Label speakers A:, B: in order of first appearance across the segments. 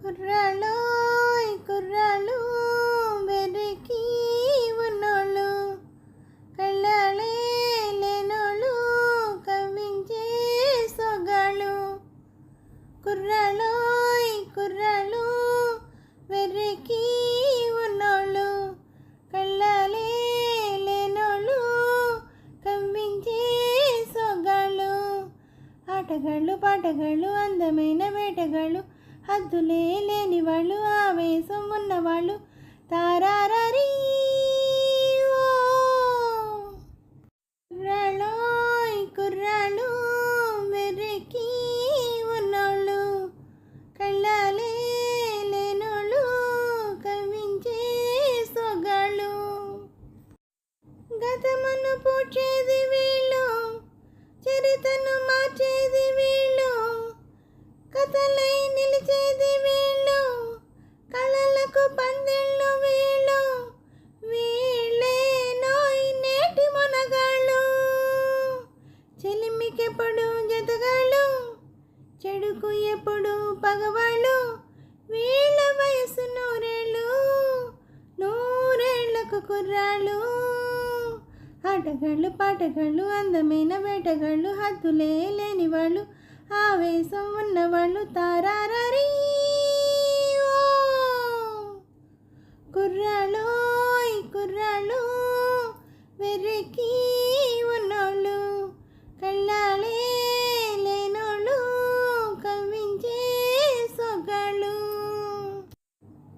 A: కుర్రాళ్ళోయ్ కుర్రాళ్ళు వెర్రికి ఉన్నోళ్ళు కళ్ళాలే లేనోళ్ళు కవ్వించే సొగాళ్ళు. కుర్రాళ్ళోయ్ కుర్రాళ్ళు వెర్రికి ఉన్నోళ్ళు కళ్ళాలే లేనోళ్ళు కవ్వించే సొగాళ్ళు. ఆటగాళ్ళు పాటగాళ్ళు అందమైన వేటగాళ్ళు హద్దులే లేని వాళ్ళు ఆవేశం ఉన్నవాళ్ళు తారారీ. కుర్రాళ్ళోయ్ కుర్రాళ్ళు వెర్రికి ఉన్నోళ్ళు కళ్ళాలే లేనోళ్ళు కవ్వించే సొగాళ్ళు. గతమును పూడ్చేది వీళ్ళు చరితను మార్చేది వీళ్ళు కథలై నిలిచేది వీళ్ళు కళలకు పందిళ్ళు వీళ్ళు వీళ్ళే నోయ్ నేటి మొనగాళ్ళు. చెలిమికెప్పుడు జతగాళ్ళు చెడుకు ఎప్పుడు పగవాళ్ళు వీళ్ళ వయసు నూరేళ్ళు నూరేళ్లకు కుర్రాళ్ళు. ఆటగాళ్ళు పాటగాళ్ళు అందమైన వేటగాళ్ళు హద్దులే లేని వాళ్ళు ఆవేశం ఉన్నవాళ్ళు తారారీ. కుర్రాళ్ళోయ్ కుర్రాళ్ళు వెర్రికి ఉన్నోళ్ళు కళ్ళాలే లేనోళ్ళు కవ్వించే సొగాళ్ళు.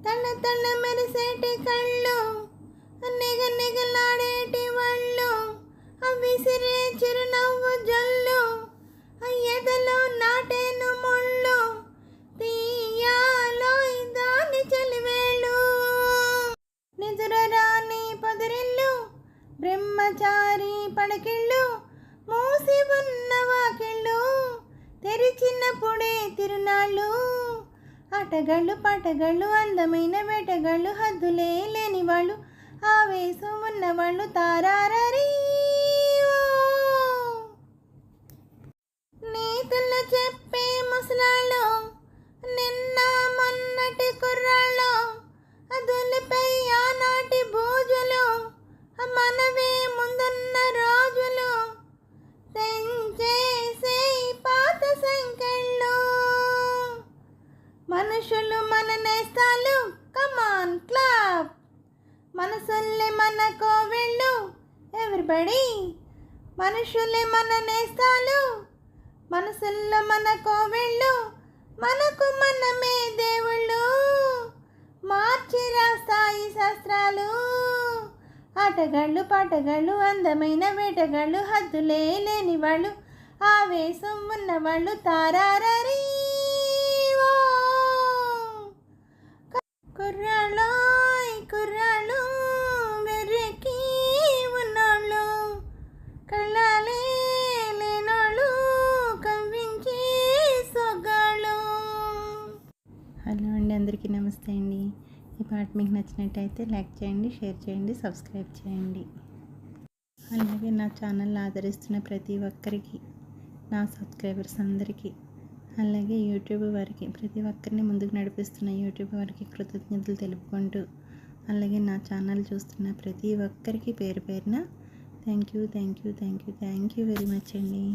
A: తన తన మెరిసేటి కళ్ళు నిగ నిగలాడేటి వాళ్ళు విసిరే చిరునవ్వు జల్లు ఎదలో నాటేను ముళ్ళు తీయాలో దాని చలివేళ్ళు. నిదురరాని పొదరిల్లు బ్రహ్మచారి పడకిళ్ళు మూసి ఉన్న వాకిళ్ళు తెరిచినప్పుడే తిరునాళ్ళు. ఆటగాళ్ళు పాటగాళ్ళు అందమైన వేటగాళ్ళు హద్దులే లేని వాళ్ళు ఆవేశం ఉన్నవాళ్ళు తారారీ. నీతులు చెప్పే ముసలాళ్ళు నిన్న మొన్నటి కుర్రాళ్ళు అదులపై ఆనాటి బోజులు మనవే ముందున్న రోజులు తెంచేసే పాత సంకెళ్ళు. మనుషులు మన నేస్తాలు కమాన్ క్లాప్ మనసుల్లే మన కోవెళ్ళు ఎవ్రీబడి. మనుషులే మన నేస్తాలు మనసుల్లో మన కోవెళ్ళు మనకు మనమే దేవుళ్ళు మార్చి రాస్తాయి శాస్త్రాలు. ఆటగాళ్ళు పాటగాళ్ళు అందమైన వేటగాళ్ళు హద్దులే లేని వాళ్ళు ఆవేశం ఉన్నవాళ్ళు తారారీ. కుర్రాళ్ళోయ్ కుర్రాళ్ళు వెర్రికి ఉన్నోళ్ళు కళ్ళాలే లేనోళ్ళు కవ్వించే సొగాళ్ళు.
B: హలో అండి, అందరికీ నమస్తే అండి. ఈ పాట మీకు నచ్చినట్టయితే లైక్ చేయండి, షేర్ చేయండి, సబ్స్క్రైబ్ చేయండి. అలాగే నా ఛానల్ ఆదరిస్తున్న ప్రతి ఒక్కరికి, నా సబ్స్క్రైబర్స్ అందరికీ, అలాగే యూట్యూబ్ వారికి, ప్రతి ఒక్కరిని ముందుకు నడిపిస్తున్న యూట్యూబ్ వారికి కృతజ్ఞతలు తెలుపుకుంటూ, అలాగే నా ఛానల్ చూస్తున్న ప్రతి ఒక్కరికి పేరు పేరున థ్యాంక్ యూ వెరీ మచ్ అండి.